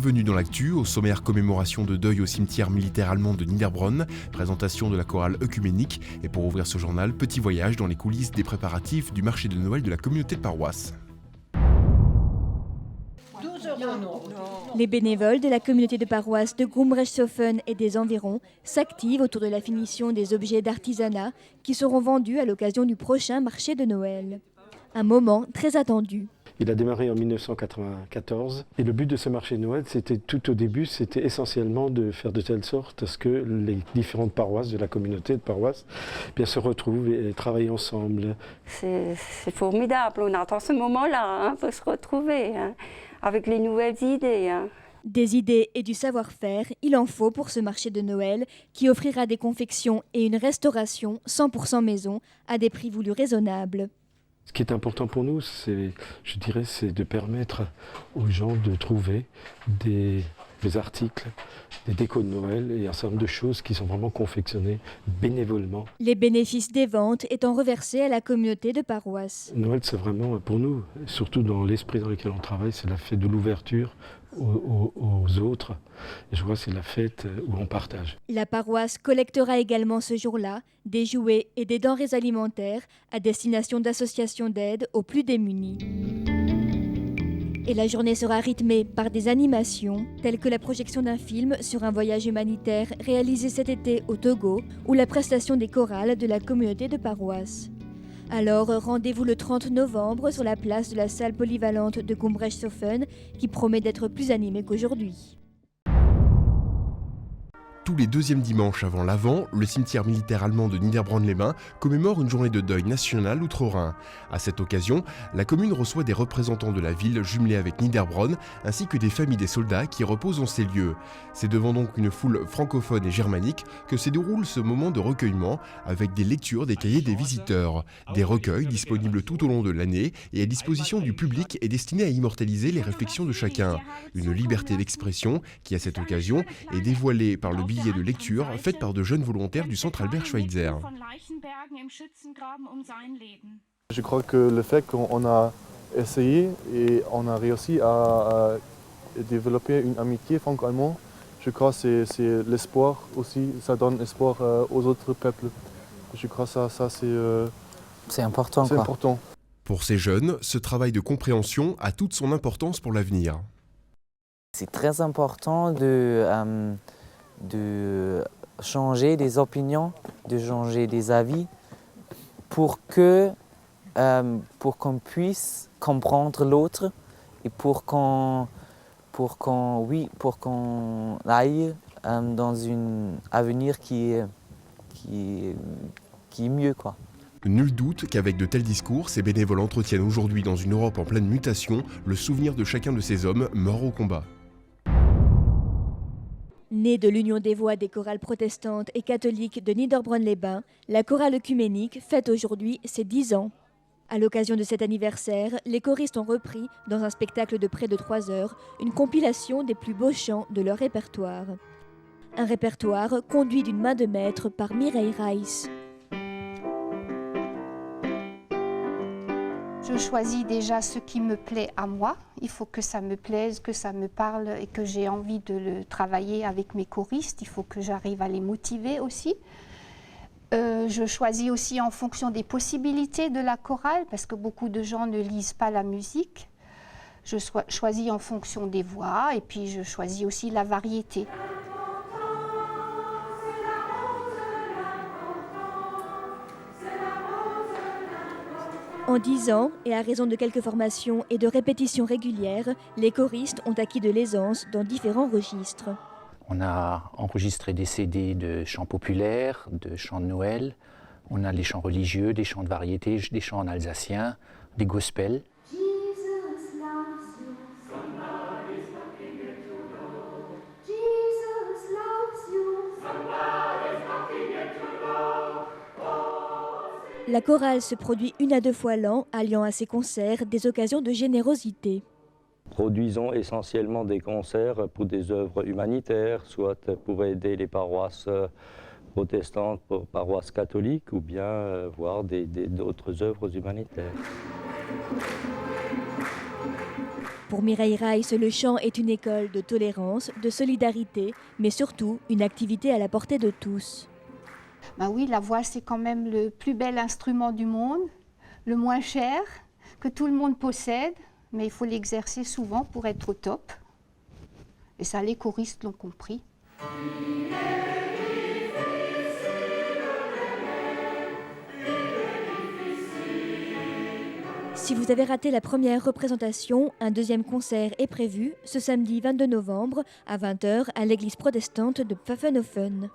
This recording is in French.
Bienvenue dans l'actu, au sommaire commémoration de deuil au cimetière militaire allemand de Niederbronn, présentation de la chorale œcuménique et pour ouvrir ce journal, petit voyage dans les coulisses des préparatifs du marché de Noël de la communauté de paroisse. Les bénévoles de la communauté de paroisse de Gumbrechtshofen et des environs s'activent autour de la finition des objets d'artisanat qui seront vendus à l'occasion du prochain marché de Noël. Un moment très attendu. Il a démarré en 1994 et le but de ce marché de Noël, tout au début, c'était essentiellement de faire de telle sorte à ce que les différentes paroisses de la communauté de paroisse se retrouvent et travaillent ensemble. C'est formidable, on attend ce moment-là pour se retrouver avec les nouvelles idées. Des idées et du savoir-faire, il en faut pour ce marché de Noël qui offrira des confections et une restauration 100% maison à des prix voulus raisonnables. Ce qui est important pour nous, c'est de permettre aux gens de trouver des articles, des décos de Noël et un certain nombre de choses qui sont vraiment confectionnées bénévolement. Les bénéfices des ventes étant reversés à la communauté de paroisse. Noël, c'est vraiment pour nous, surtout dans l'esprit dans lequel on travaille, c'est la fête de l'ouverture aux autres. Et je crois que c'est la fête où on partage. La paroisse collectera également ce jour-là des jouets et des denrées alimentaires à destination d'associations d'aide aux plus démunis. Et la journée sera rythmée par des animations telles que la projection d'un film sur un voyage humanitaire réalisé cet été au Togo ou la prestation des chorales de la communauté de paroisse. Alors rendez-vous le 30 novembre sur la place de la salle polyvalente de Gumbrechtshofen qui promet d'être plus animée qu'aujourd'hui. Tous les deuxièmes dimanches avant l'Avent, le cimetière militaire allemand de Niederbronn-les-Bains commémore une journée de deuil national outre-Rhin. À cette occasion, la commune reçoit des représentants de la ville jumelée avec Niederbronn, ainsi que des familles des soldats qui reposent en ces lieux. C'est devant donc une foule francophone et germanique que se déroule ce moment de recueillement avec des lectures des cahiers des visiteurs. Des recueils disponibles tout au long de l'année et à disposition du public et destinés à immortaliser les réflexions de chacun. Une liberté d'expression qui, à cette occasion, est dévoilée par le billet de lecture faite par de jeunes volontaires du centre Albert Schweitzer. Je crois que le fait qu'on a essayé et on a réussi à développer une amitié franco-allemande, je crois que c'est l'espoir aussi, ça donne espoir aux autres peuples. Je crois que ça c'est important. C'est important. Pour ces jeunes, ce travail de compréhension a toute son importance pour l'avenir. C'est très important de changer des opinions, de changer des avis pour qu'on puisse comprendre l'autre et pour qu'on aille dans un avenir qui est mieux, quoi. Nul doute qu'avec de tels discours, ces bénévoles entretiennent aujourd'hui dans une Europe en pleine mutation le souvenir de chacun de ces hommes morts au combat. Née de l'union des voix des chorales protestantes et catholiques de Niederbronn-les-Bains, la chorale œcuménique fête aujourd'hui ses 10 ans. À l'occasion de cet anniversaire, les choristes ont repris, dans un spectacle de près de 3 heures, une compilation des plus beaux chants de leur répertoire. Un répertoire conduit d'une main de maître par Mireille Reiss. Je choisis déjà ce qui me plaît à moi. Il faut que ça me plaise, que ça me parle et que j'ai envie de le travailler avec mes choristes. Il faut que j'arrive à les motiver aussi. Je choisis aussi en fonction des possibilités de la chorale parce que beaucoup de gens ne lisent pas la musique. Je choisis en fonction des voix et puis je choisis aussi la variété. En 10 ans, et à raison de quelques formations et de répétitions régulières, les choristes ont acquis de l'aisance dans différents registres. On a enregistré des CD de chants populaires, de chants de Noël. On a les chants religieux, des chants de variété, des chants en alsacien, des gospels. La chorale se produit 1 à 2 fois l'an, alliant à ses concerts des occasions de générosité. Produisons essentiellement des concerts pour des œuvres humanitaires, soit pour aider les paroisses protestantes, paroisses catholiques, ou bien voir d'autres œuvres humanitaires. Pour Mireille Reiss, le chant est une école de tolérance, de solidarité, mais surtout une activité à la portée de tous. Ben oui, la voix, c'est quand même le plus bel instrument du monde, le moins cher, que tout le monde possède, mais il faut l'exercer souvent pour être au top. Et ça, les choristes l'ont compris. Si vous avez raté la première représentation, un deuxième concert est prévu ce samedi 22 novembre à 20h à l'église protestante de Pfaffenhofen.